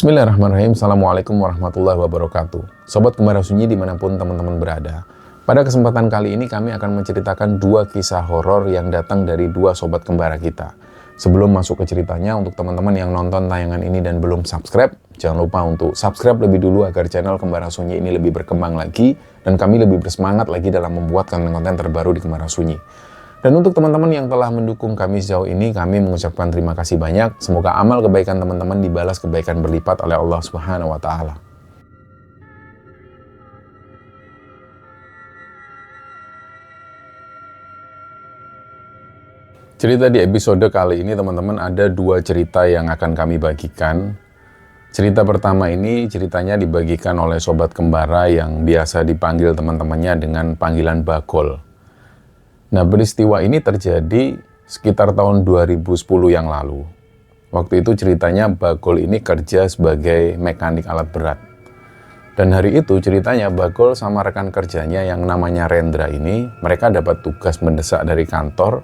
Bismillahirrahmanirrahim. Assalamualaikum warahmatullahi wabarakatuh. Sobat Kembara Sunyi dimanapun teman-teman berada. Pada kesempatan kali ini kami akan menceritakan dua kisah horor yang datang dari dua sobat kembara kita. Sebelum masuk ke ceritanya, untuk teman-teman yang nonton tayangan ini dan belum subscribe, jangan lupa untuk subscribe lebih dulu agar channel Kembara Sunyi ini lebih berkembang lagi dan kami lebih bersemangat lagi dalam membuat konten-konten terbaru di Kembara Sunyi. Dan untuk teman-teman yang telah mendukung kami sejauh ini, kami mengucapkan terima kasih banyak. Semoga amal kebaikan teman-teman dibalas kebaikan berlipat oleh Allah Subhanahu wa Ta'ala. Cerita di episode kali ini teman-teman ada dua cerita yang akan kami bagikan. Cerita pertama ini ceritanya dibagikan oleh sobat kembara yang biasa dipanggil teman-temannya dengan panggilan Bagol. Nah, peristiwa ini terjadi sekitar tahun 2010 yang lalu. Waktu itu ceritanya Bagol ini kerja sebagai mekanik alat berat. Dan hari itu ceritanya Bagol sama rekan kerjanya yang namanya Rendra ini, mereka dapat tugas mendesak dari kantor.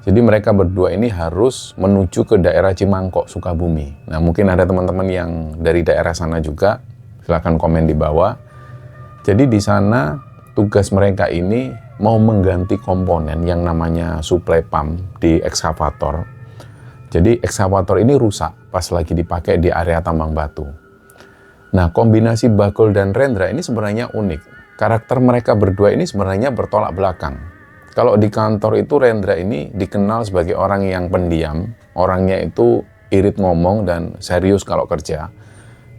Jadi mereka berdua ini harus menuju ke daerah Cimangkok, Sukabumi. Nah, mungkin ada teman-teman yang dari daerah sana juga, silahkan komen di bawah. Jadi di sana tugas mereka ini mau mengganti komponen yang namanya suplai pump di ekskavator. Jadi ekskavator ini rusak pas lagi dipakai di area tambang batu. Nah, kombinasi Bagol dan Rendra ini sebenarnya unik. Karakter mereka berdua ini sebenarnya bertolak belakang. Kalau di kantor itu Rendra ini dikenal sebagai orang yang pendiam, orangnya itu irit ngomong dan serius kalau kerja.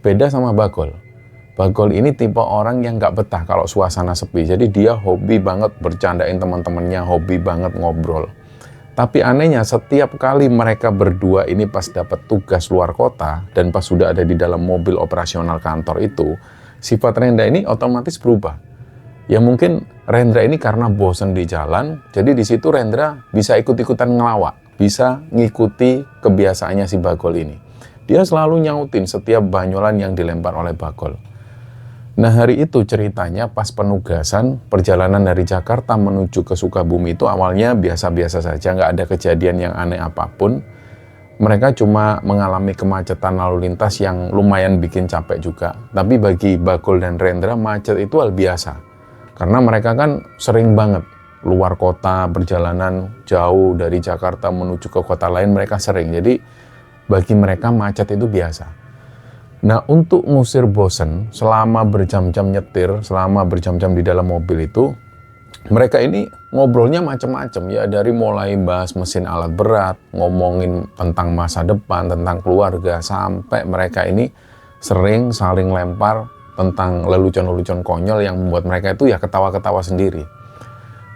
Beda sama Bagol. Bagol ini tipe orang yang nggak betah kalau suasana sepi. Jadi dia hobi banget bercandain teman-temannya, hobi banget ngobrol. Tapi anehnya setiap kali mereka berdua ini pas dapat tugas luar kota dan pas sudah ada di dalam mobil operasional kantor itu, sifat Rendra ini otomatis berubah. Ya mungkin Rendra ini karena bosan di jalan, jadi di situ Rendra bisa ikut-ikutan ngelawak, bisa ngikuti kebiasaannya si Bagol ini. Dia selalu nyautin setiap banyolan yang dilempar oleh Bagol. Nah, hari itu ceritanya pas penugasan perjalanan dari Jakarta menuju ke Sukabumi itu awalnya biasa-biasa saja, nggak ada kejadian yang aneh apapun. Mereka cuma mengalami kemacetan lalu lintas yang lumayan bikin capek juga. Tapi bagi Bagol dan Rendra macet itu hal biasa. Karena mereka kan sering banget luar kota, perjalanan jauh dari Jakarta menuju ke kota lain mereka sering. Jadi bagi mereka macet itu biasa. Nah, untuk ngusir bosen selama berjam-jam nyetir, selama berjam-jam di dalam mobil itu, mereka ini ngobrolnya macam-macam ya, dari mulai bahas mesin alat berat, ngomongin tentang masa depan, tentang keluarga, sampai mereka ini sering saling lempar tentang lelucon-lelucon konyol yang membuat mereka itu ya ketawa-ketawa sendiri.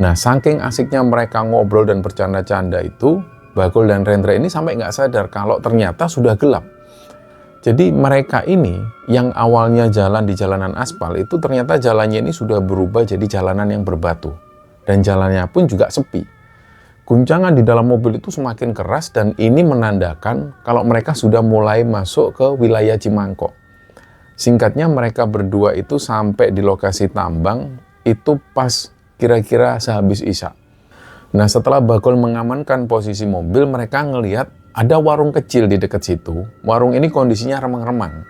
Nah, saking asiknya mereka ngobrol dan bercanda-canda itu, Bagol dan Rendra ini sampai nggak sadar kalau ternyata sudah gelap. Jadi mereka ini yang awalnya jalan di jalanan aspal itu ternyata jalannya ini sudah berubah jadi jalanan yang berbatu. Dan jalannya pun juga sepi. Guncangan di dalam mobil itu semakin keras dan ini menandakan kalau mereka sudah mulai masuk ke wilayah Cimangkok. Singkatnya mereka berdua itu sampai di lokasi tambang itu pas kira-kira sehabis isya. Nah, setelah Bagol mengamankan posisi mobil, mereka ngelihat ada warung kecil di dekat situ. Warung ini kondisinya remang-remang.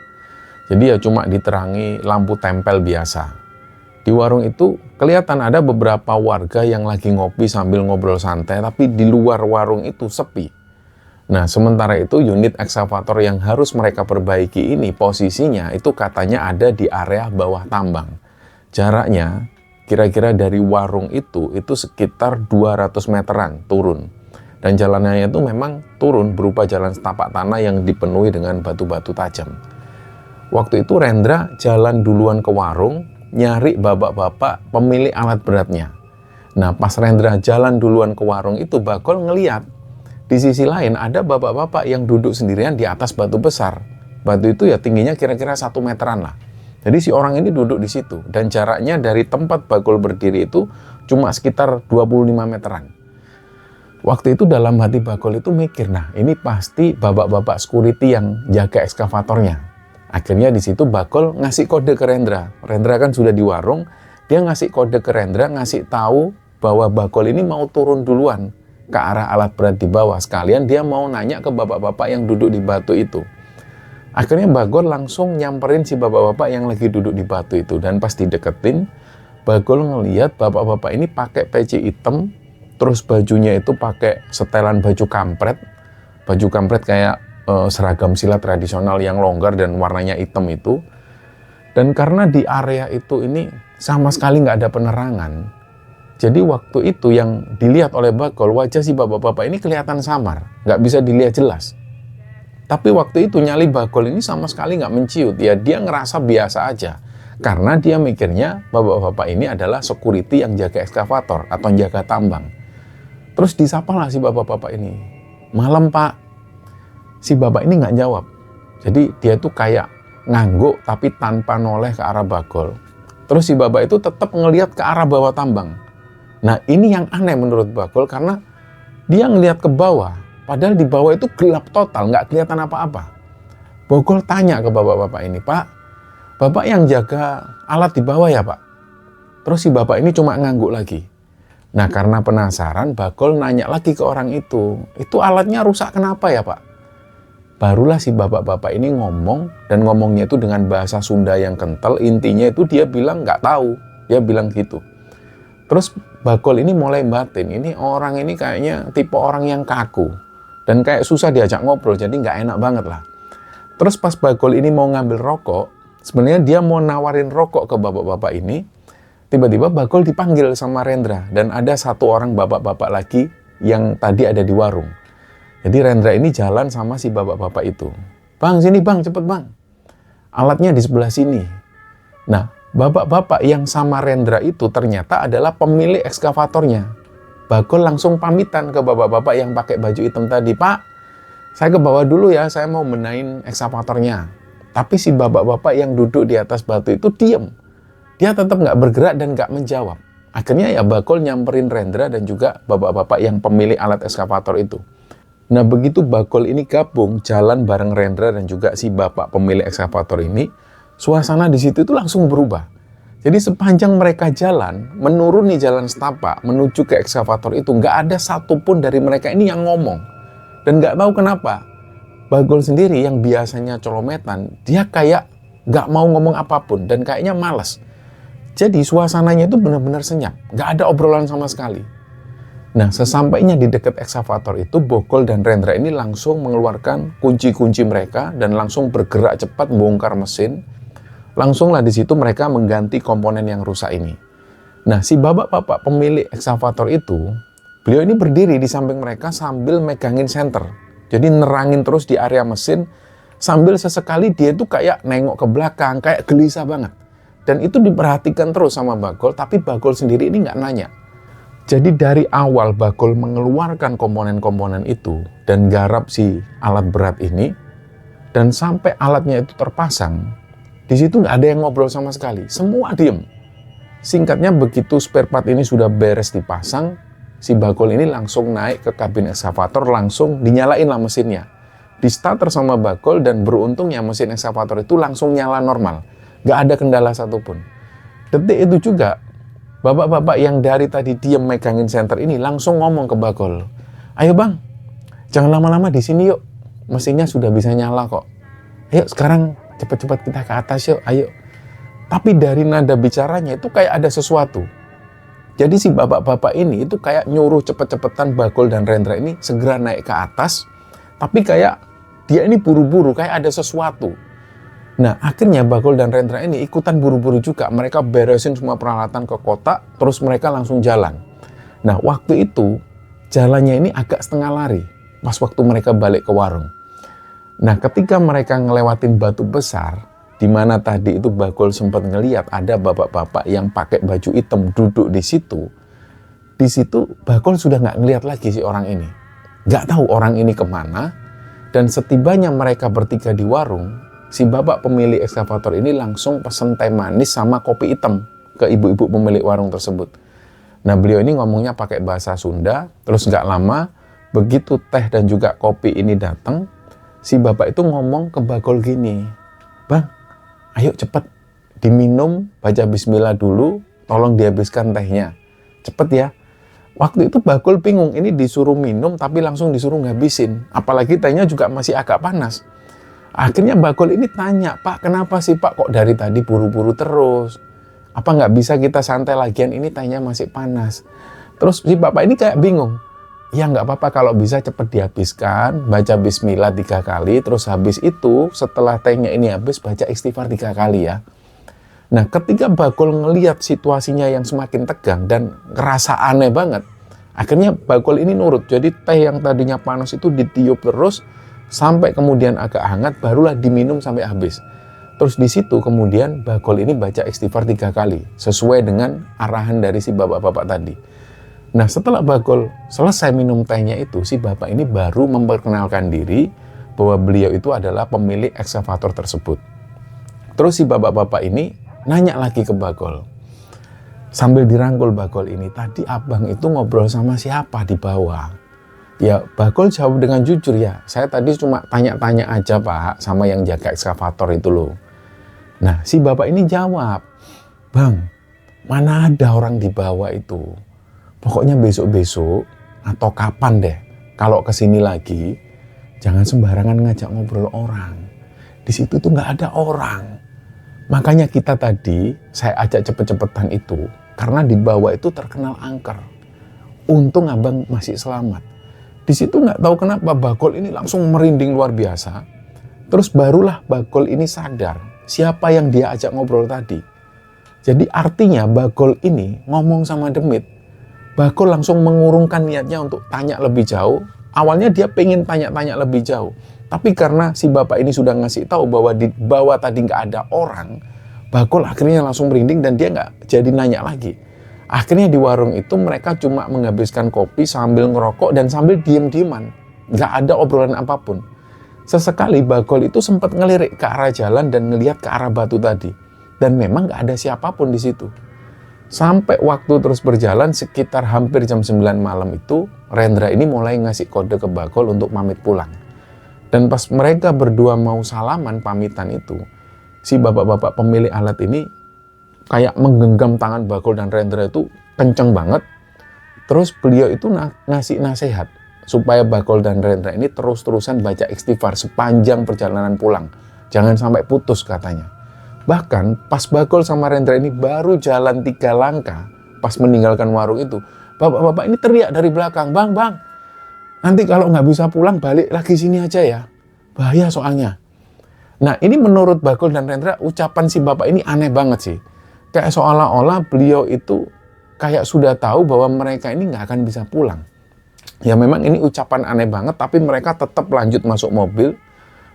Jadi ya cuma diterangi lampu tempel biasa. Di warung itu kelihatan ada beberapa warga yang lagi ngopi sambil ngobrol santai, tapi di luar warung itu sepi. Nah, sementara itu unit ekskavator yang harus mereka perbaiki ini posisinya itu katanya ada di area bawah tambang. Jaraknya kira-kira dari warung itu sekitar 200 meteran turun. Dan jalannya itu memang turun berupa jalan setapak tanah yang dipenuhi dengan batu-batu tajam. Waktu itu Rendra jalan duluan ke warung, nyari bapak-bapak pemilik alat beratnya. Nah, pas Rendra jalan duluan ke warung itu, Bagol ngeliat di sisi lain ada bapak-bapak yang duduk sendirian di atas batu besar. Batu itu ya tingginya kira-kira 1 meteran lah. Jadi si orang ini duduk di situ dan jaraknya dari tempat Bagol berdiri itu cuma sekitar 25 meteran. Waktu itu dalam hati Bagol itu mikir, nah ini pasti bapak-bapak security yang jaga ekskavatornya. Akhirnya di situ Bagol ngasih kode ke Rendra. Rendra kan sudah di warung, dia ngasih kode ke Rendra, ngasih tahu bahwa Bagol ini mau turun duluan ke arah alat berat di bawah. Sekalian dia mau nanya ke bapak-bapak yang duduk di batu itu. Akhirnya Bagol langsung nyamperin si bapak-bapak yang lagi duduk di batu itu. Dan pas dideketin, Bagol ngeliat bapak-bapak ini pakai peci hitam, terus bajunya itu pakai setelan baju kampret. Baju kampret kayak seragam silat tradisional yang longgar dan warnanya hitam itu. Dan karena di area itu ini sama sekali nggak ada penerangan, jadi waktu itu yang dilihat oleh Bagol, wajah si bapak-bapak ini kelihatan samar, nggak bisa dilihat jelas. Tapi waktu itu nyali Bagol ini sama sekali nggak menciut, ya dia ngerasa biasa aja. Karena dia mikirnya bapak-bapak ini adalah security yang jaga ekskavator atau jaga tambang. Terus disapalah si bapak-bapak ini. Malam Pak. Si bapak ini nggak jawab. Jadi dia tuh kayak ngangguk tapi tanpa noleh ke arah Bagol. Terus si bapak itu tetap ngelihat ke arah bawah tambang. Nah ini yang aneh menurut Bagol karena dia ngelihat ke bawah. Padahal di bawah itu gelap total, nggak kelihatan apa-apa. Bagol tanya ke bapak-bapak ini, Pak, bapak yang jaga alat di bawah ya Pak? Terus si bapak ini cuma ngangguk lagi. Nah karena penasaran, Bagol nanya lagi ke orang itu alatnya rusak kenapa ya Pak? Barulah si bapak-bapak ini ngomong, dan ngomongnya itu dengan bahasa Sunda yang kental, intinya itu dia bilang nggak tahu, dia bilang gitu. Terus Bagol ini mulai batin, ini orang ini kayaknya tipe orang yang kaku. Dan kayak susah diajak ngobrol, jadi nggak enak banget lah. Terus pas Bagol ini mau ngambil rokok, sebenarnya dia mau nawarin rokok ke bapak-bapak ini, tiba-tiba Bagol dipanggil sama Rendra, dan ada satu orang bapak-bapak lagi yang tadi ada di warung. Jadi Rendra ini jalan sama si bapak-bapak itu. Bang, sini bang, cepet bang. Alatnya di sebelah sini. Nah, bapak-bapak yang sama Rendra itu ternyata adalah pemilik ekskavatornya. Bagol langsung pamitan ke bapak-bapak yang pakai baju hitam tadi. Pak, saya ke bawah dulu ya, saya mau benahin ekskavatornya. Tapi si bapak-bapak yang duduk di atas batu itu diem. Dia tetap nggak bergerak dan nggak menjawab. Akhirnya ya Bagol nyamperin Rendra dan juga bapak-bapak yang pemilik alat ekskavator itu. Nah begitu Bagol ini gabung jalan bareng Rendra dan juga si bapak pemilik ekskavator ini, suasana di situ itu langsung berubah. Jadi sepanjang mereka jalan, menuruni jalan setapak, menuju ke ekskavator itu, nggak ada satupun dari mereka ini yang ngomong. Dan nggak tahu kenapa, Bagol sendiri yang biasanya colometan, dia kayak nggak mau ngomong apapun, dan kayaknya malas. Jadi suasananya itu benar-benar senyap, nggak ada obrolan sama sekali. Nah, sesampainya di dekat ekskavator itu, Bagol dan Rendra ini langsung mengeluarkan kunci-kunci mereka, dan langsung bergerak cepat bongkar mesin. Langsunglah di situ mereka mengganti komponen yang rusak ini. Nah, si bapak-bapak pemilik ekskavator itu, beliau ini berdiri di samping mereka sambil megangin senter. Jadi nerangin terus di area mesin, sambil sesekali dia itu kayak nengok ke belakang, kayak gelisah banget. Dan itu diperhatikan terus sama Bagol, tapi Bagol sendiri ini nggak nanya. Jadi dari awal Bagol mengeluarkan komponen-komponen itu, dan garap si alat berat ini, dan sampai alatnya itu terpasang, di situ nggak ada yang ngobrol sama sekali, semua diem. Singkatnya begitu spare part ini sudah beres dipasang, si Bagol ini langsung naik ke kabin ekskavator, langsung dinyalain lah mesinnya. Di starter sama Bagol dan beruntungnya mesin ekskavator itu langsung nyala normal, nggak ada kendala satupun. Detik itu juga bapak-bapak yang dari tadi diem megangin senter ini langsung ngomong ke Bagol, ayo bang, jangan lama-lama di sini yuk, mesinnya sudah bisa nyala kok. Ayo sekarang cepat-cepat kita ke atas yuk, ayo. Tapi dari nada bicaranya itu kayak ada sesuatu. Jadi si bapak-bapak ini itu kayak nyuruh cepet-cepetan Bagol dan Rendra ini segera naik ke atas. Tapi kayak dia ini buru-buru, kayak ada sesuatu. Nah akhirnya Bagol dan Rendra ini ikutan buru-buru juga. Mereka beresin semua peralatan ke kotak, terus mereka langsung jalan. Nah waktu itu jalannya ini agak setengah lari. Pas waktu mereka balik ke warung. Nah, ketika mereka ngelewatin batu besar, di mana tadi itu Bagol sempat ngeliat ada bapak-bapak yang pakai baju hitam duduk di situ Bagol sudah nggak ngeliat lagi si orang ini. Nggak tahu orang ini kemana, dan setibanya mereka bertiga di warung, si bapak pemilik ekskavator ini langsung pesen teh manis sama kopi hitam ke ibu-ibu pemilik warung tersebut. Nah, beliau ini ngomongnya pakai bahasa Sunda, terus nggak lama, begitu teh dan juga kopi ini datang, si bapak itu ngomong ke Bagol gini, bang, ayo cepet diminum, baca bismillah dulu, tolong dihabiskan tehnya, cepet ya. Waktu itu Bagol bingung, ini disuruh minum tapi langsung disuruh ngabisin, apalagi tehnya juga masih agak panas. Akhirnya Bagol ini tanya, Pak, kenapa sih Pak kok dari tadi buru-buru terus? Apa nggak bisa kita santai lagian ini tehnya masih panas? Terus si bapak ini kayak bingung. Ya nggak apa-apa kalau bisa cepet dihabiskan, baca bismillah 3 kali, terus habis itu setelah tehnya ini habis baca istighfar 3 kali ya. Nah ketika Bagol ngelihat situasinya yang semakin tegang dan ngerasa aneh banget, akhirnya Bagol ini nurut. Jadi teh yang tadinya panas itu ditiup terus sampai kemudian agak hangat, barulah diminum sampai habis. Terus di situ kemudian Bagol ini baca istighfar 3 kali sesuai dengan arahan dari si bapak-bapak tadi. Nah setelah Bagol selesai minum tehnya itu, si bapak ini baru memperkenalkan diri bahwa beliau itu adalah pemilik ekskavator tersebut. Terus si bapak-bapak ini nanya lagi ke Bagol. Sambil dirangkul Bagol ini, tadi abang itu ngobrol sama siapa di bawah? Ya Bagol jawab dengan jujur, ya saya tadi cuma tanya-tanya aja Pak sama yang jaga ekskavator itu loh. Nah si bapak ini jawab, Bang, mana ada orang di bawah itu? Pokoknya besok-besok atau kapan deh kalau kesini lagi, jangan sembarangan ngajak ngobrol orang. Di situ tuh nggak ada orang. Makanya kita tadi saya ajak cepet-cepetan itu karena di bawah itu terkenal angker. Untung abang masih selamat. Di situ nggak tahu kenapa Bagol ini langsung merinding luar biasa. Terus barulah Bagol ini sadar siapa yang dia ajak ngobrol tadi. Jadi artinya Bagol ini ngomong sama Demit. Bagol langsung mengurungkan niatnya untuk tanya lebih jauh. Awalnya dia pengen tanya-tanya lebih jauh. Tapi karena si bapak ini sudah ngasih tahu bahwa di bawah tadi nggak ada orang, Bagol akhirnya langsung merinding dan dia nggak jadi nanya lagi. Akhirnya di warung itu mereka cuma menghabiskan kopi sambil ngerokok dan sambil diem-dieman. Nggak ada obrolan apapun. Sesekali Bagol itu sempat ngelirik ke arah jalan dan ngelihat ke arah batu tadi. Dan memang nggak ada siapapun di situ. Sampai waktu terus berjalan sekitar hampir jam 9 malam itu, Rendra ini mulai ngasih kode ke Bagol untuk pamit pulang. Dan pas mereka berdua mau salaman pamitan itu, si bapak-bapak pemilik alat ini kayak menggenggam tangan Bagol dan Rendra itu kenceng banget. Terus beliau itu ngasih nasihat supaya Bagol dan Rendra ini terus-terusan baca istighfar sepanjang perjalanan pulang. Jangan sampai putus katanya. Bahkan pas Bagol sama Rendra ini baru jalan 3 langkah pas meninggalkan warung itu, bapak-bapak ini teriak dari belakang, Bang, nanti kalau nggak bisa pulang balik lagi sini aja ya, bahaya soalnya. Nah ini menurut Bagol dan Rendra ucapan si bapak ini aneh banget sih. Kayak seolah-olah beliau itu kayak sudah tahu bahwa mereka ini nggak akan bisa pulang. Ya memang ini ucapan aneh banget, tapi mereka tetap lanjut masuk mobil.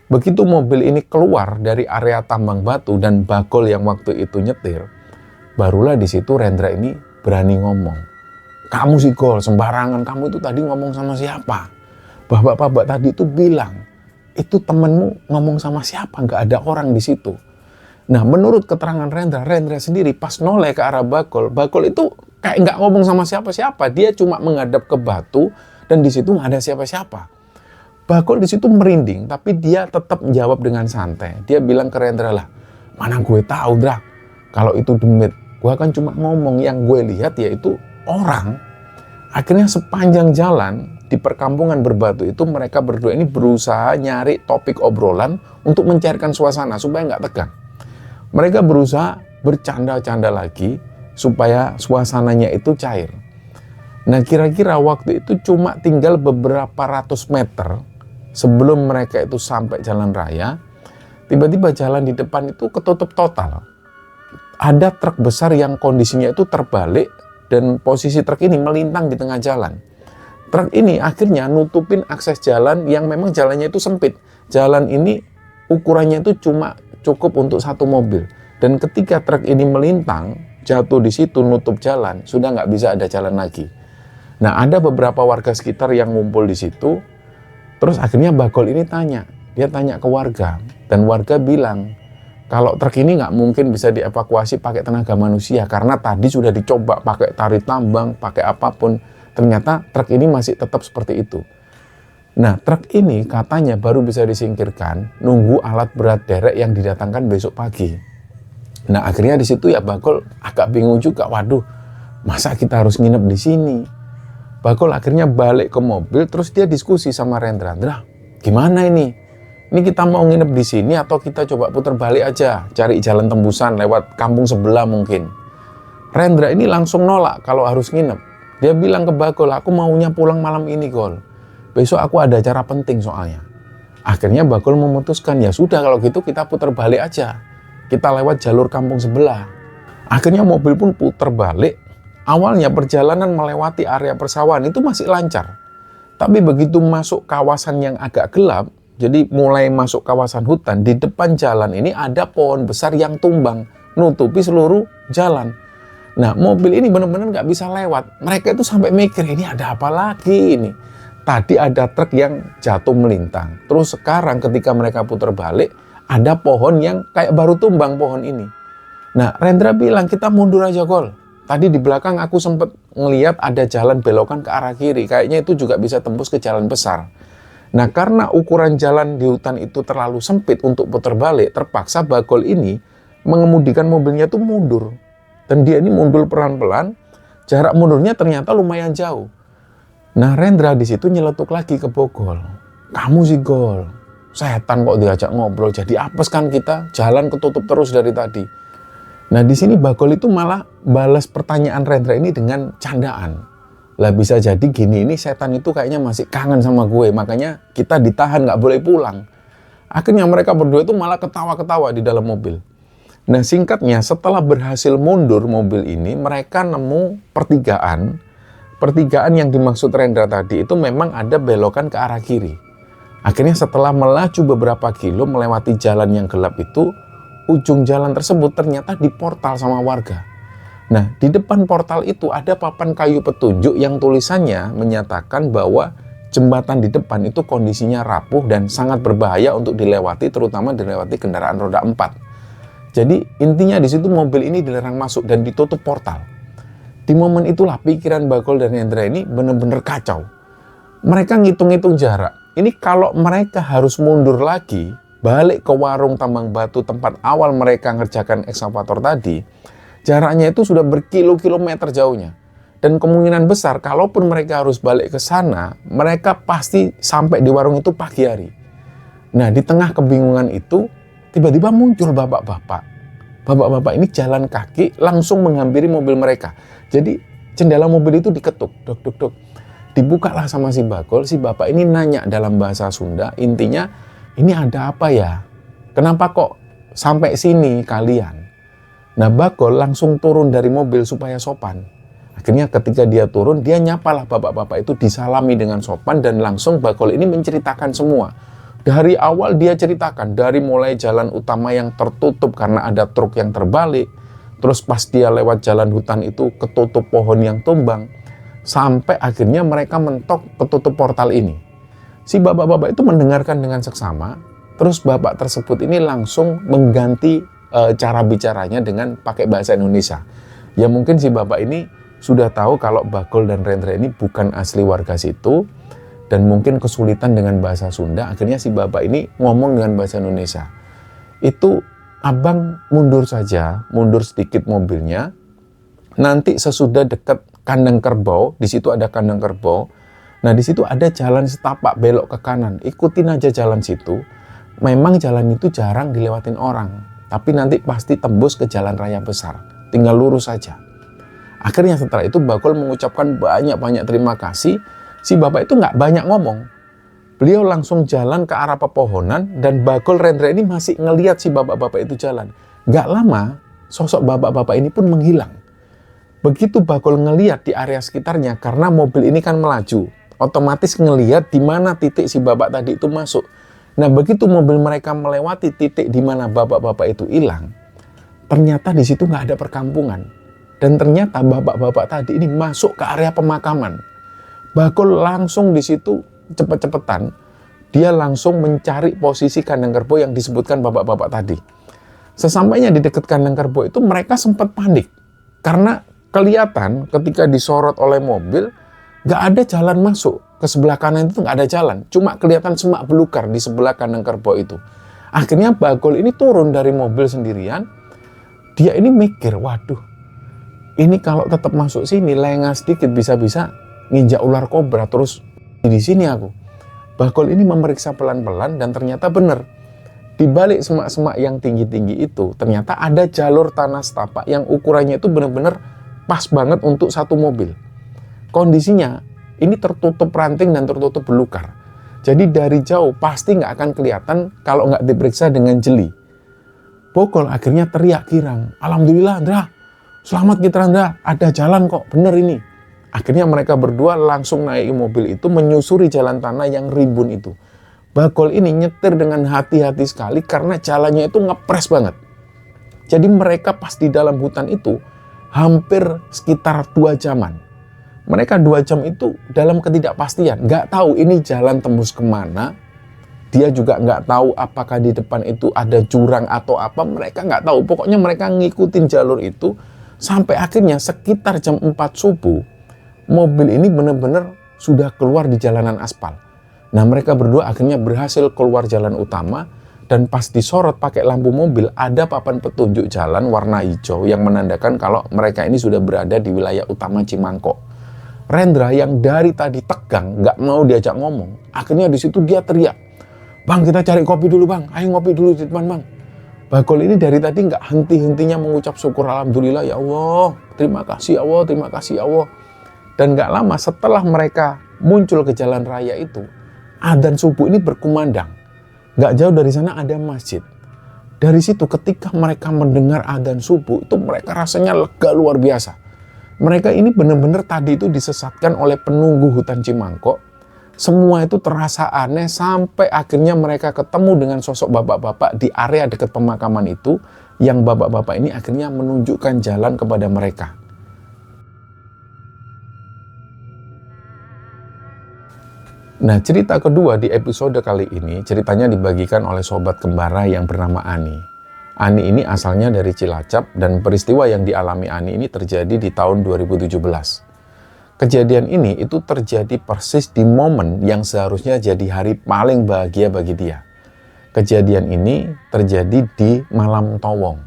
Begitu mobil ini keluar dari area tambang batu dan Bagol yang waktu itu nyetir, barulah di situ Rendra ini berani ngomong. Kamu sih Gol, sembarangan, kamu itu tadi ngomong sama siapa? Bapak-bapak tadi itu bilang, itu temenmu ngomong sama siapa? Nggak ada orang di situ. Nah menurut keterangan Rendra sendiri pas noleh ke arah Bagol itu kayak nggak ngomong sama siapa-siapa. Dia cuma menghadap ke batu dan di situ nggak ada siapa-siapa. Bagol di situ merinding, tapi dia tetap menjawab dengan santai. Dia bilang ke Rendra, lah, mana gue tahu, Dra, kalau itu Demit. Gue kan cuma ngomong, yang gue lihat yaitu orang. Akhirnya sepanjang jalan di perkampungan berbatu itu mereka berdua ini berusaha nyari topik obrolan untuk mencairkan suasana supaya nggak tegang. Mereka berusaha bercanda-canda lagi supaya suasananya itu cair. Nah kira-kira waktu itu cuma tinggal beberapa ratus meter sebelum mereka itu sampai jalan raya, tiba-tiba jalan di depan itu ketutup total. Ada truk besar yang kondisinya itu terbalik dan posisi truk ini melintang di tengah jalan. Truk ini akhirnya nutupin akses jalan yang memang jalannya itu sempit. Jalan ini ukurannya itu cuma cukup untuk 1 mobil. Dan ketika truk ini melintang, jatuh di situ nutup jalan, sudah nggak bisa ada jalan lagi. Nah ada beberapa warga sekitar yang ngumpul di situ. Terus akhirnya Bagol ini dia tanya ke warga, dan warga bilang, kalau truk ini nggak mungkin bisa dievakuasi pakai tenaga manusia, karena tadi sudah dicoba pakai tali tambang, pakai apapun, ternyata truk ini masih tetap seperti itu. Nah truk ini katanya baru bisa disingkirkan, nunggu alat berat derek yang didatangkan besok pagi. Nah akhirnya di situ ya Bagol agak bingung juga, waduh, masa kita harus nginep di sini? Bagol akhirnya balik ke mobil, terus dia diskusi sama Rendra. Gimana ini? Ini kita mau nginep di sini atau kita coba putar balik aja, cari jalan tembusan lewat kampung sebelah mungkin. Rendra ini langsung nolak kalau harus nginep. Dia bilang ke Bagol, aku maunya pulang malam ini, Gol. Besok aku ada acara penting soalnya. Akhirnya Bagol memutuskan, ya sudah kalau gitu kita putar balik aja. Kita lewat jalur kampung sebelah. Akhirnya mobil pun putar balik. Awalnya perjalanan melewati area persawahan itu masih lancar. Tapi begitu masuk kawasan yang agak gelap, jadi mulai masuk kawasan hutan, di depan jalan ini ada pohon besar yang tumbang, nutupi seluruh jalan. Nah, mobil ini benar-benar nggak bisa lewat. Mereka itu sampai mikir, ini ada apa lagi ini? Tadi ada truk yang jatuh melintang. Terus sekarang ketika mereka putar balik, ada pohon yang kayak baru tumbang pohon ini. Nah, Rendra bilang, kita mundur aja, Gol. Tadi di belakang aku sempat ngeliat ada jalan belokan ke arah kiri. Kayaknya itu juga bisa tembus ke jalan besar. Nah, karena ukuran jalan di hutan itu terlalu sempit untuk putar balik, terpaksa Bagol ini mengemudikan mobilnya tuh mundur. Dan dia ini mundur pelan-pelan, jarak mundurnya ternyata lumayan jauh. Nah, Rendra di situ nyeletuk lagi ke Bagol. Kamu sih, Gol, setan kok diajak ngobrol, jadi apes kan kita, jalan ketutup terus dari tadi. Nah, di sini Bagol itu malah balas pertanyaan Rendra ini dengan candaan. Lah bisa jadi gini, ini setan itu kayaknya masih kangen sama gue, makanya kita ditahan, nggak boleh pulang. Akhirnya mereka berdua itu malah ketawa-ketawa di dalam mobil. Nah, singkatnya setelah berhasil mundur mobil ini, mereka nemu pertigaan. Pertigaan yang dimaksud Rendra tadi itu memang ada belokan ke arah kiri. Akhirnya setelah melaju beberapa kilo melewati jalan yang gelap itu, ujung jalan tersebut ternyata di portal sama warga. Nah, di depan portal itu ada papan kayu petunjuk yang tulisannya menyatakan bahwa jembatan di depan itu kondisinya rapuh dan sangat berbahaya untuk dilewati, terutama dilewati kendaraan roda 4. Jadi intinya di situ mobil ini dilarang masuk dan ditutup portal. Di momen itulah pikiran Bagol dan Rendra ini benar-benar kacau. Mereka ngitung-ngitung jarak. Ini kalau mereka harus mundur lagi, balik ke warung tambang batu tempat awal mereka ngerjakan ekskavator tadi, jaraknya itu sudah berkilo-kilometer jauhnya. Dan kemungkinan besar kalaupun mereka harus balik ke sana, mereka pasti sampai di warung itu pagi hari. Nah, di tengah kebingungan itu, tiba-tiba muncul bapak-bapak. Bapak-bapak ini jalan kaki langsung menghampiri mobil mereka. Jadi jendela mobil itu diketuk, dok, dok, dok. Dibukalah sama si Bagol. Si bapak ini nanya dalam bahasa Sunda, intinya ini ada apa ya? Kenapa kok sampai sini kalian? Nah, Bagol langsung turun dari mobil supaya sopan. Akhirnya ketika dia turun, dia nyapalah bapak-bapak itu, disalami dengan sopan dan langsung Bagol ini menceritakan semua. Dari awal dia ceritakan, dari mulai jalan utama yang tertutup karena ada truk yang terbalik, terus pas dia lewat jalan hutan itu ketutup pohon yang tumbang, sampai akhirnya mereka mentok ketutup portal ini. Si bapak-bapak itu mendengarkan dengan seksama, terus bapak tersebut ini langsung mengganti cara bicaranya dengan pakai bahasa Indonesia. Ya mungkin si bapak ini sudah tahu kalau Bagol dan Rendra ini bukan asli warga situ, dan mungkin kesulitan dengan bahasa Sunda, akhirnya si bapak ini ngomong dengan bahasa Indonesia. Itu, abang mundur saja, mundur sedikit mobilnya, nanti sesudah dekat kandang kerbau, di situ ada kandang kerbau, nah di situ ada jalan setapak belok ke kanan, ikutin aja jalan situ. Memang jalan itu jarang dilewatin orang, tapi nanti pasti tembus ke jalan raya besar, tinggal lurus saja. Akhirnya setelah itu Bagol mengucapkan banyak-banyak terima kasih. Si bapak itu nggak banyak ngomong. Beliau langsung jalan ke arah pepohonan dan Bagol Rendra ini masih ngelihat si bapak-bapak itu jalan. Nggak lama, sosok bapak-bapak ini pun menghilang. Begitu Bagol ngelihat di area sekitarnya, karena mobil ini kan melaju, otomatis ngelihat di mana titik si bapak tadi itu masuk. Nah, begitu mobil mereka melewati titik di mana bapak-bapak itu hilang, ternyata di situ nggak ada perkampungan. Dan ternyata bapak-bapak tadi ini masuk ke area pemakaman. Bagol langsung di situ cepet-cepetan, dia langsung mencari posisi kandang kerbau yang disebutkan bapak-bapak tadi. Sesampainya di dekat kandang kerbau itu mereka sempat panik. Karena kelihatan ketika disorot oleh mobil, nggak ada jalan masuk. Ke sebelah kanan itu nggak ada jalan. Cuma kelihatan semak belukar di sebelah kandang kerbau itu. Akhirnya Bagol ini turun dari mobil sendirian. Dia ini mikir, waduh, ini kalau tetap masuk sini, lengah sedikit bisa-bisa nginjak ular kobra terus di sini aku. Bagol ini memeriksa pelan-pelan dan ternyata benar. Di balik semak-semak yang tinggi-tinggi itu, ternyata ada jalur tanah setapak yang ukurannya itu benar-benar pas banget untuk satu mobil. Kondisinya, ini tertutup ranting dan tertutup belukar. Jadi dari jauh pasti nggak akan kelihatan kalau nggak diperiksa dengan jeli. Bagol akhirnya teriak girang, "Alhamdulillah, Andra, selamat kita Andra, ada jalan kok, bener ini." Akhirnya mereka berdua langsung naik mobil itu menyusuri jalan tanah yang rimbun itu. Bagol ini nyetir dengan hati-hati sekali karena jalannya itu ngepres banget. Jadi mereka pas di dalam hutan itu hampir sekitar 2 jaman. Mereka 2 jam itu dalam ketidakpastian, nggak tahu ini jalan tembus kemana. Dia juga nggak tahu apakah di depan itu ada jurang atau apa, mereka nggak tahu. Pokoknya mereka ngikutin jalur itu sampai akhirnya sekitar jam 4 subuh, mobil ini benar-benar sudah keluar di jalanan aspal. Nah, mereka berdua akhirnya berhasil keluar jalan utama dan pas disorot pakai lampu mobil ada papan petunjuk jalan warna hijau yang menandakan kalau mereka ini sudah berada di wilayah utama Cimangkok. Rendra yang dari tadi tegang, nggak mau diajak ngomong, akhirnya di situ dia teriak, "Bang, kita cari kopi dulu bang, ayo ngopi dulu di depan bang." Bagol ini dari tadi nggak henti-hentinya mengucap syukur, "Alhamdulillah ya Allah, terima kasih ya Allah, terima kasih ya Allah." Dan nggak lama setelah mereka muncul ke jalan raya itu, adzan subuh ini berkumandang. Nggak jauh dari sana ada masjid. Dari situ ketika mereka mendengar adzan subuh itu mereka rasanya lega luar biasa. Mereka ini benar-benar tadi itu disesatkan oleh penunggu hutan Cimangkok. Semua itu terasa aneh sampai akhirnya mereka ketemu dengan sosok bapak-bapak di area dekat pemakaman itu, yang bapak-bapak ini akhirnya menunjukkan jalan kepada mereka. Nah, cerita kedua di episode kali ini ceritanya dibagikan oleh sobat kembara yang bernama Ani. Ani ini asalnya dari Cilacap dan peristiwa yang dialami Ani ini terjadi di tahun 2017. Kejadian ini itu terjadi persis di momen yang seharusnya jadi hari paling bahagia bagi dia. Kejadian ini terjadi di Malam Towong.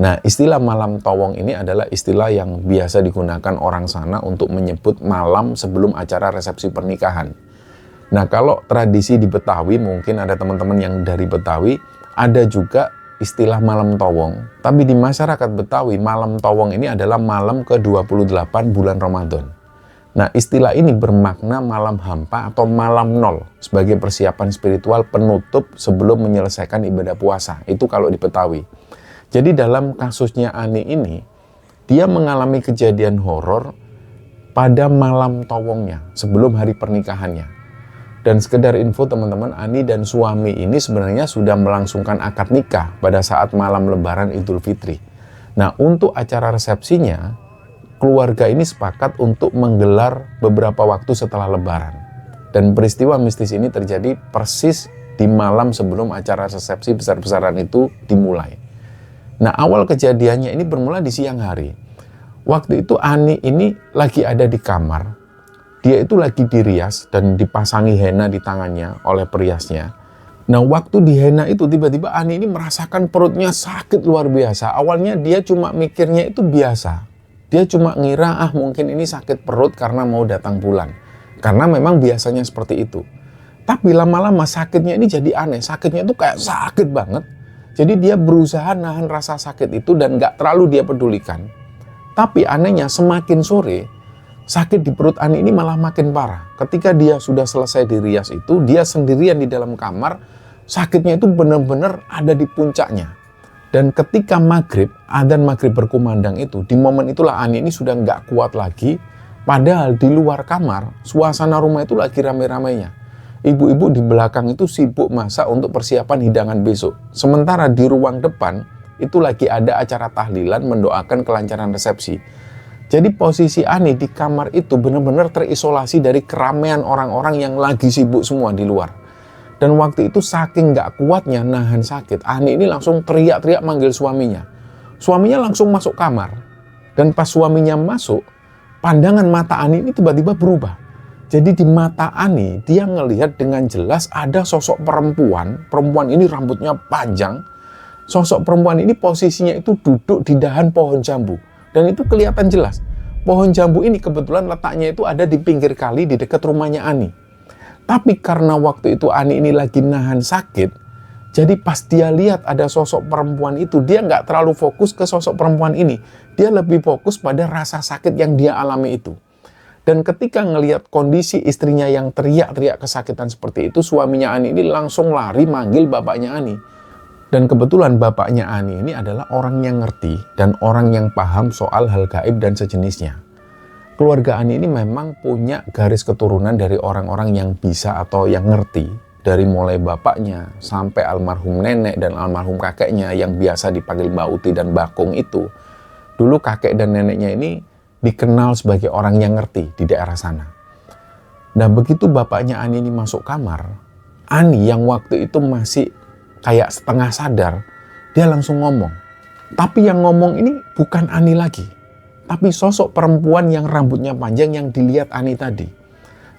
Nah, istilah Malam Towong ini adalah istilah yang biasa digunakan orang sana untuk menyebut malam sebelum acara resepsi pernikahan. Nah, kalau tradisi di Betawi, mungkin ada teman-teman yang dari Betawi, ada juga istilah Malam Towong. Tapi di masyarakat Betawi, Malam Towong ini adalah malam ke-28 bulan Ramadan. Nah, istilah ini bermakna malam hampa atau malam nol sebagai persiapan spiritual penutup sebelum menyelesaikan ibadah puasa. Itu kalau di Betawi. Jadi dalam kasusnya Ani ini, dia mengalami kejadian horor pada Malam Towongnya sebelum hari pernikahannya. Dan sekedar info teman-teman, Ani dan suami ini sebenarnya sudah melangsungkan akad nikah pada saat malam Lebaran Idul Fitri. Nah, untuk acara resepsinya, keluarga ini sepakat untuk menggelar beberapa waktu setelah Lebaran. Dan peristiwa mistis ini terjadi persis di malam sebelum acara resepsi besar-besaran itu dimulai. Nah, awal kejadiannya ini bermula di siang hari. Waktu itu Ani ini lagi ada di kamar. Dia itu lagi dirias dan dipasangi henna di tangannya oleh periasnya. Nah, waktu di henna itu tiba-tiba Ani ini merasakan perutnya sakit luar biasa. Awalnya dia cuma mikirnya itu biasa. Dia cuma ngira mungkin ini sakit perut karena mau datang bulan. Karena memang biasanya seperti itu. Tapi lama-lama sakitnya ini jadi aneh. Sakitnya itu kayak sakit banget. Jadi dia berusaha nahan rasa sakit itu dan gak terlalu dia pedulikan. Tapi anehnya semakin sore, sakit di perut Ani ini malah makin parah. Ketika dia sudah selesai dirias itu, dia sendirian di dalam kamar, sakitnya itu benar-benar ada di puncaknya. Dan ketika maghrib, adzan maghrib berkumandang itu, di momen itulah Ani ini sudah nggak kuat lagi. Padahal di luar kamar, suasana rumah itu lagi rame-ramenya. Ibu-ibu di belakang itu sibuk masak untuk persiapan hidangan besok. Sementara di ruang depan, itu lagi ada acara tahlilan mendoakan kelancaran resepsi. Jadi posisi Ani di kamar itu benar-benar terisolasi dari keramaian orang-orang yang lagi sibuk semua di luar. Dan waktu itu saking gak kuatnya nahan sakit, Ani ini langsung teriak-teriak manggil suaminya. Suaminya langsung masuk kamar. Dan pas suaminya masuk, pandangan mata Ani ini tiba-tiba berubah. Jadi di mata Ani, dia ngelihat dengan jelas ada sosok perempuan. Perempuan ini rambutnya panjang. Sosok perempuan ini posisinya itu duduk di dahan pohon jambu. Dan itu kelihatan jelas. Pohon jambu ini kebetulan letaknya itu ada di pinggir kali di dekat rumahnya Ani. Tapi karena waktu itu Ani ini lagi nahan sakit, jadi pas dia lihat ada sosok perempuan itu, dia nggak terlalu fokus ke sosok perempuan ini. Dia lebih fokus pada rasa sakit yang dia alami itu. Dan ketika ngelihat kondisi istrinya yang teriak-teriak kesakitan seperti itu, suaminya Ani ini langsung lari manggil bapaknya Ani. Dan kebetulan bapaknya Ani ini adalah orang yang ngerti dan orang yang paham soal hal gaib dan sejenisnya. Keluarga Ani ini memang punya garis keturunan dari orang-orang yang bisa atau yang ngerti. Dari mulai bapaknya sampai almarhum nenek dan almarhum kakeknya yang biasa dipanggil Mbak Uti dan Bakung itu. Dulu kakek dan neneknya ini dikenal sebagai orang yang ngerti di daerah sana. Nah begitu bapaknya Ani ini masuk kamar, Ani yang waktu itu masih kayak setengah sadar, dia langsung ngomong. Tapi yang ngomong ini bukan Ani lagi, tapi sosok perempuan yang rambutnya panjang yang dilihat Ani tadi.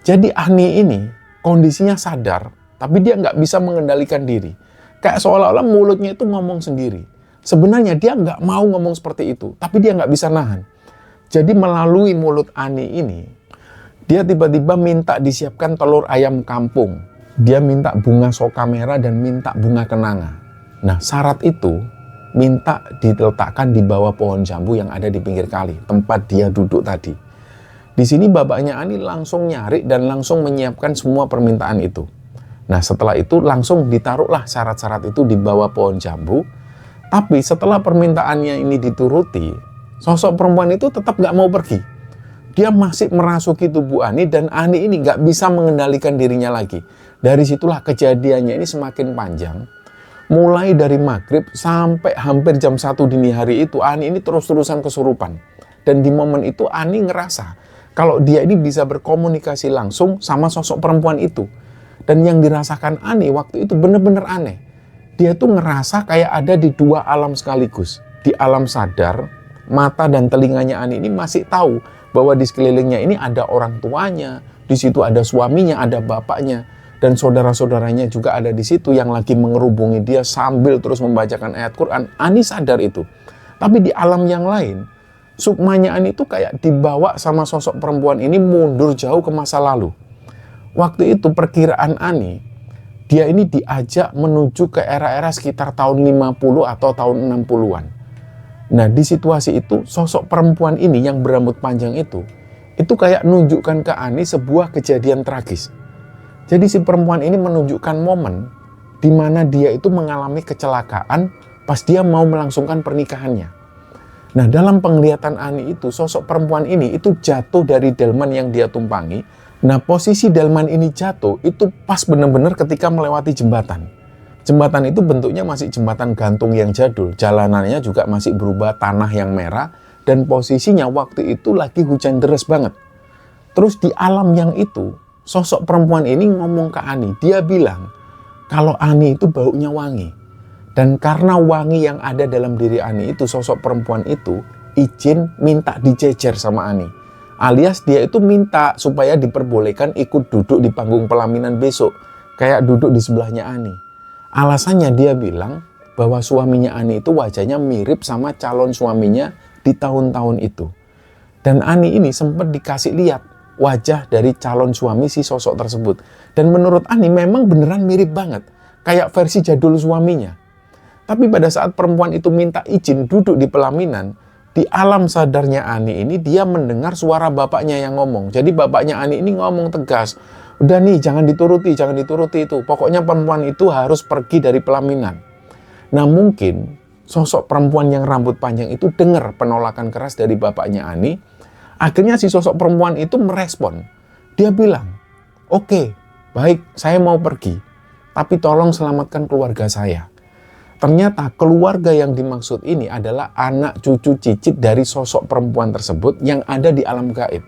Jadi Ani ini kondisinya sadar, tapi dia nggak bisa mengendalikan diri. Kayak seolah-olah mulutnya itu ngomong sendiri. Sebenarnya dia nggak mau ngomong seperti itu, tapi dia nggak bisa nahan. Jadi melalui mulut Ani ini, dia tiba-tiba minta disiapkan telur ayam kampung. Dia minta bunga soka merah dan minta bunga kenanga. Nah syarat itu minta diletakkan di bawah pohon jambu yang ada di pinggir kali, tempat dia duduk tadi. Di sini bapaknya Ani langsung nyari dan langsung menyiapkan semua permintaan itu. Nah setelah itu langsung ditaruhlah syarat-syarat itu di bawah pohon jambu. Tapi setelah permintaannya ini dituruti, sosok perempuan itu tetap gak mau pergi. Dia masih merasuki tubuh Ani dan Ani ini gak bisa mengendalikan dirinya lagi. Dari situlah kejadiannya ini semakin panjang. Mulai dari maghrib sampai hampir jam 1 dini hari itu Ani ini terus-terusan kesurupan. Dan di momen itu Ani ngerasa kalau dia ini bisa berkomunikasi langsung sama sosok perempuan itu. Dan yang dirasakan Ani waktu itu bener-bener aneh. Dia tuh ngerasa kayak ada di dua alam sekaligus. Di alam sadar, mata dan telinganya Ani ini masih tahu bahwa di sekelilingnya ini ada orang tuanya, di situ ada suaminya, ada bapaknya, dan saudara-saudaranya juga ada di situ yang lagi mengerubungi dia sambil terus membacakan ayat Quran. Ani sadar itu. Tapi di alam yang lain, sukmanya Ani itu kayak dibawa sama sosok perempuan ini mundur jauh ke masa lalu. Waktu itu perkiraan Ani, dia ini diajak menuju ke era-era sekitar tahun 50 atau tahun 60-an. Nah di situasi itu sosok perempuan ini yang berambut panjang itu kayak nunjukkan ke Ani sebuah kejadian tragis. Jadi si perempuan ini menunjukkan momen di mana dia itu mengalami kecelakaan pas dia mau melangsungkan pernikahannya. Nah dalam penglihatan Ani itu sosok perempuan ini itu jatuh dari delman yang dia tumpangi. Nah posisi delman ini jatuh itu pas benar-benar ketika melewati jembatan. Jembatan itu bentuknya masih jembatan gantung yang jadul. Jalanannya juga masih berubah tanah yang merah. Dan posisinya waktu itu lagi hujan deras banget. Terus di alam yang itu, sosok perempuan ini ngomong ke Ani. Dia bilang kalau Ani itu baunya wangi. Dan karena wangi yang ada dalam diri Ani itu, sosok perempuan itu izin minta dijejer sama Ani. Alias dia itu minta supaya diperbolehkan ikut duduk di panggung pelaminan besok. Kayak duduk di sebelahnya Ani. Alasannya dia bilang bahwa suaminya Ani itu wajahnya mirip sama calon suaminya di tahun-tahun itu. Dan Ani ini sempat dikasih lihat wajah dari calon suami si sosok tersebut. Dan menurut Ani memang beneran mirip banget. Kayak versi jadul suaminya. Tapi pada saat perempuan itu minta izin duduk di pelaminan, di alam sadarnya Ani ini dia mendengar suara bapaknya yang ngomong. Jadi bapaknya Ani ini ngomong tegas. Udah nih jangan dituruti itu. Pokoknya perempuan itu harus pergi dari pelaminan. Nah mungkin sosok perempuan yang rambut panjang itu dengar penolakan keras dari bapaknya Ani. Akhirnya si sosok perempuan itu merespon. Dia bilang, oke, baik saya mau pergi. Tapi tolong selamatkan keluarga saya. Ternyata keluarga yang dimaksud ini adalah anak cucu cicit dari sosok perempuan tersebut yang ada di alam gaib.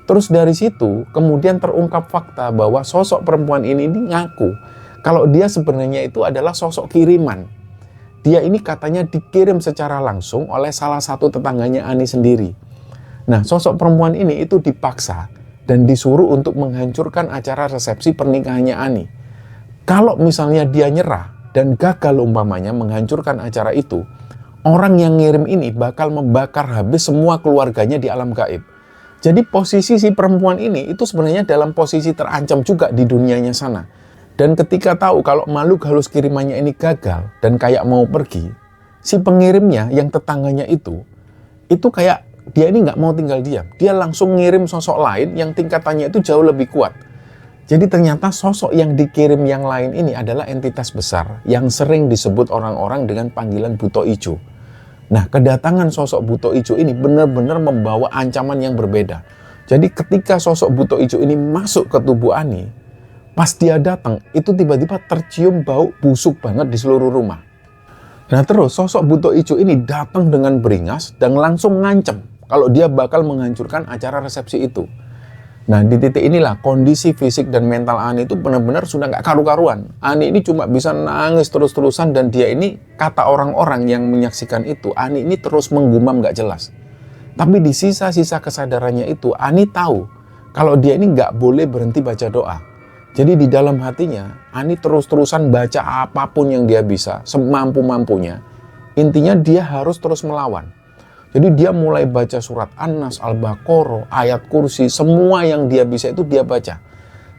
Terus dari situ kemudian terungkap fakta bahwa sosok perempuan ini ngaku kalau dia sebenarnya itu adalah sosok kiriman. Dia ini katanya dikirim secara langsung oleh salah satu tetangganya Ani sendiri. Nah sosok perempuan ini itu dipaksa dan disuruh untuk menghancurkan acara resepsi pernikahannya Ani. Kalau misalnya dia nyerah dan gagal umpamanya menghancurkan acara itu, orang yang ngirim ini bakal membakar habis semua keluarganya di alam gaib. Jadi posisi si perempuan ini itu sebenarnya dalam posisi terancam juga di dunianya sana. Dan ketika tahu kalau makhluk halus kirimannya ini gagal dan kayak mau pergi, si pengirimnya yang tetangganya itu kayak dia ini nggak mau tinggal diam. Dia langsung ngirim sosok lain yang tingkatannya itu jauh lebih kuat. Jadi ternyata sosok yang dikirim yang lain ini adalah entitas besar yang sering disebut orang-orang dengan panggilan Buto Ijo. Nah, kedatangan sosok Buto Ijo ini benar-benar membawa ancaman yang berbeda. Jadi ketika sosok Buto Ijo ini masuk ke tubuh Ani, pas dia datang, itu tiba-tiba tercium bau busuk banget di seluruh rumah. Nah terus sosok Buto Ijo ini datang dengan beringas dan langsung ngancem kalau dia bakal menghancurkan acara resepsi itu. Nah di titik inilah kondisi fisik dan mental Ani itu benar-benar sudah nggak karu-karuan. Ani ini cuma bisa nangis terus-terusan dan dia ini, kata orang-orang yang menyaksikan itu, Ani ini terus menggumam nggak jelas. Tapi di sisa-sisa kesadarannya itu, Ani tahu kalau dia ini nggak boleh berhenti baca doa. Jadi di dalam hatinya, Ani terus-terusan baca apapun yang dia bisa, semampu-mampunya. Intinya dia harus terus melawan. Jadi dia mulai baca surat An-Nas, Al-Baqarah, ayat kursi, semua yang dia bisa itu dia baca.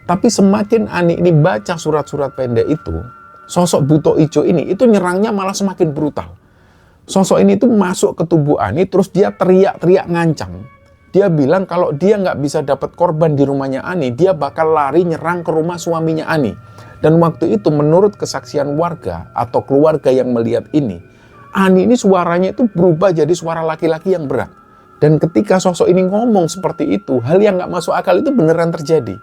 Tapi semakin Ani ini baca surat-surat pendek itu, sosok Buto Ijo ini itu nyerangnya malah semakin brutal. Sosok ini itu masuk ke tubuh Ani, terus dia teriak-teriak ngancam. Dia bilang kalau dia nggak bisa dapat korban di rumahnya Ani, dia bakal lari nyerang ke rumah suaminya Ani. Dan waktu itu menurut kesaksian warga atau keluarga yang melihat ini, Ani ini suaranya itu berubah jadi suara laki-laki yang berat. Dan ketika sosok ini ngomong seperti itu, hal yang nggak masuk akal itu beneran terjadi.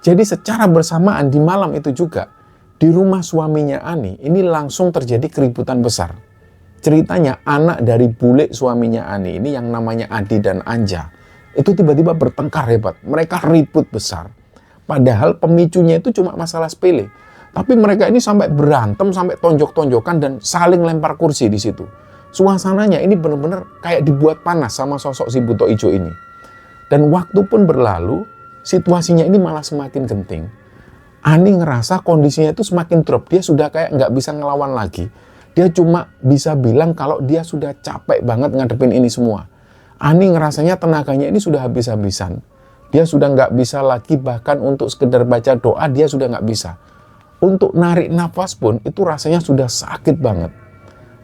Jadi secara bersamaan di malam itu juga, di rumah suaminya Ani, ini langsung terjadi keributan besar. Ceritanya anak dari bule suaminya Ani ini yang namanya Adi dan Anja, itu tiba-tiba bertengkar hebat. Mereka ribut besar. Padahal pemicunya itu cuma masalah sepele. Tapi mereka ini sampai berantem, sampai tonjok-tonjokan dan saling lempar kursi di situ. Suasananya ini benar-benar kayak dibuat panas sama sosok si Buto Ijo ini. Dan waktu pun berlalu, situasinya ini malah semakin genting. Ani ngerasa kondisinya itu semakin drop. Dia sudah kayak nggak bisa ngelawan lagi. Dia cuma bisa bilang kalau dia sudah capek banget ngadepin ini semua. Ani ngerasanya tenaganya ini sudah habis-habisan. Dia sudah nggak bisa lagi, bahkan untuk sekedar baca doa dia sudah nggak bisa. Untuk narik nafas pun itu rasanya sudah sakit banget.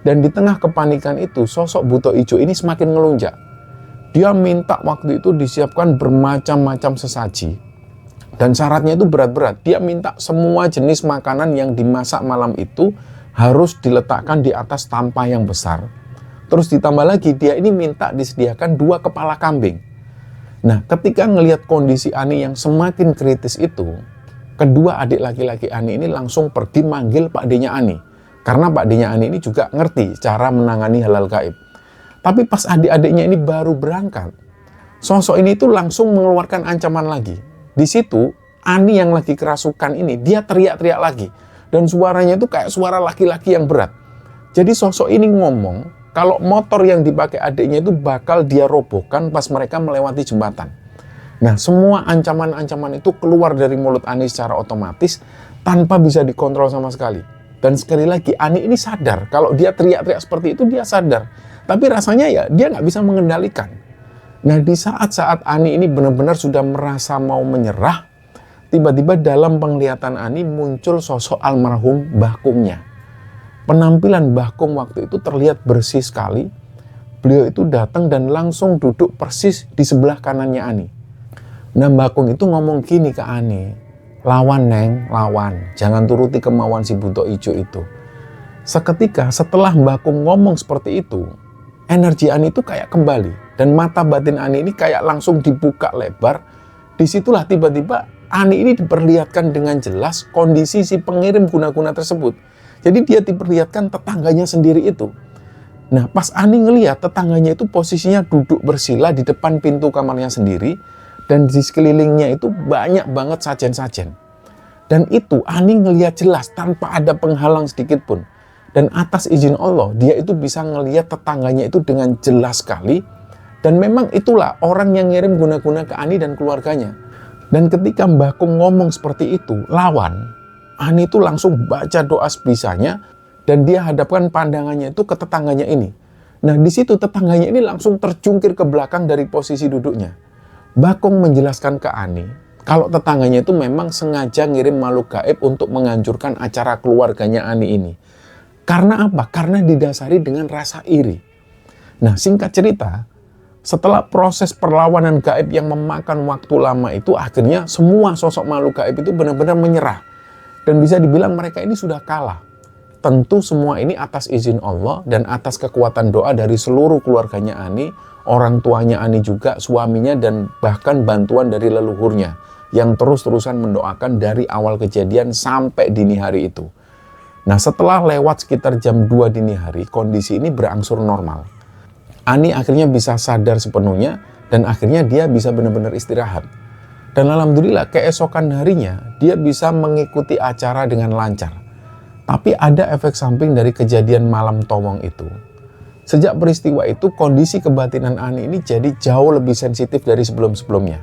Dan di tengah kepanikan itu, sosok Buto Ijo ini semakin ngelunjak. Dia minta waktu itu disiapkan bermacam-macam sesaji. Dan syaratnya itu berat-berat. Dia minta semua jenis makanan yang dimasak malam itu harus diletakkan di atas tampah yang besar. Terus ditambah lagi, dia ini minta disediakan 2 kepala kambing. Nah, ketika ngelihat kondisi Ani yang semakin kritis itu, kedua adik laki-laki Ani ini langsung pergi manggil Pak D-nya Ani. Karena Pak D-nya Ani ini juga ngerti cara menangani hal-hal gaib. Tapi pas adik-adiknya ini baru berangkat, sosok ini itu langsung mengeluarkan ancaman lagi. Di situ, Ani yang lagi kerasukan ini, dia teriak-teriak lagi. Dan suaranya itu kayak suara laki-laki yang berat. Jadi sosok ini ngomong, kalau motor yang dipakai adiknya itu bakal dia robohkan pas mereka melewati jembatan. Nah, semua ancaman-ancaman itu keluar dari mulut Ani secara otomatis tanpa bisa dikontrol sama sekali. Dan sekali lagi, Ani ini sadar kalau dia teriak-teriak seperti itu, dia sadar. Tapi rasanya ya dia nggak bisa mengendalikan. Nah, di saat-saat Ani ini benar-benar sudah merasa mau menyerah, tiba-tiba dalam penglihatan Ani muncul sosok almarhum Mbah Kumnya. Penampilan Mbah Kum waktu itu terlihat bersih sekali. Beliau itu datang dan langsung duduk persis di sebelah kanannya Ani. Nah, Mbah Kum itu ngomong gini ke Ani, lawan Neng, lawan. Jangan turuti kemauan si Buto Ijo itu. Seketika setelah Mbah Kum ngomong seperti itu, energi Ani itu kayak kembali. Dan mata batin Ani ini kayak langsung dibuka lebar. Disitulah tiba-tiba Ani ini diperlihatkan dengan jelas kondisi si pengirim guna-guna tersebut. Jadi dia diperlihatkan tetangganya sendiri itu. Nah, pas Ani ngelihat tetangganya itu posisinya duduk bersila di depan pintu kamarnya sendiri. Dan di sekelilingnya itu banyak banget sajen-sajen. Dan itu Ani ngelihat jelas tanpa ada penghalang sedikit pun. Dan atas izin Allah, dia itu bisa ngelihat tetangganya itu dengan jelas sekali. Dan memang itulah orang yang ngirim guna-guna ke Ani dan keluarganya. Dan ketika Mbah Kum ngomong seperti itu, lawan, Ani itu langsung baca doa sebisanya. Dan dia hadapkan pandangannya itu ke tetangganya ini. Nah, di situ tetangganya ini langsung terjungkir ke belakang dari posisi duduknya. Bakung menjelaskan ke Ani, kalau tetangganya itu memang sengaja ngirim makhluk gaib untuk menghancurkan acara keluarganya Ani ini. Karena apa? Karena didasari dengan rasa iri. Nah, singkat cerita, setelah proses perlawanan gaib yang memakan waktu lama itu, akhirnya semua sosok makhluk gaib itu benar-benar menyerah. Dan bisa dibilang mereka ini sudah kalah. Tentu semua ini atas izin Allah dan atas kekuatan doa dari seluruh keluarganya Ani, orang tuanya Ani juga, suaminya, dan bahkan bantuan dari leluhurnya yang terus-terusan mendoakan dari awal kejadian sampai dini hari itu. Nah, setelah lewat sekitar jam 2 dini hari, kondisi ini berangsur normal. Ani akhirnya bisa sadar sepenuhnya dan akhirnya dia bisa benar-benar istirahat. Dan alhamdulillah keesokan harinya dia bisa mengikuti acara dengan lancar. Tapi ada efek samping dari kejadian malam towong itu. Sejak peristiwa itu kondisi kebatinan Ani ini jadi jauh lebih sensitif dari sebelum-sebelumnya.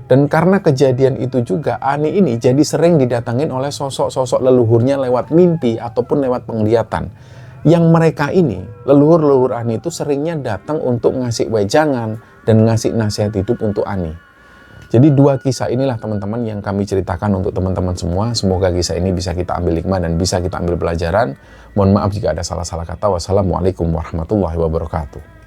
Dan karena kejadian itu juga Ani ini jadi sering didatangin oleh sosok-sosok leluhurnya lewat mimpi ataupun lewat penglihatan. Yang mereka ini, leluhur-leluhur Ani itu seringnya datang untuk ngasih wejangan dan ngasih nasihat hidup untuk Ani. Jadi dua kisah inilah teman-teman yang kami ceritakan untuk teman-teman semua. Semoga kisah ini bisa kita ambil hikmah dan bisa kita ambil pelajaran. Mohon maaf jika ada salah-salah kata. Wassalamualaikum warahmatullahi wabarakatuh.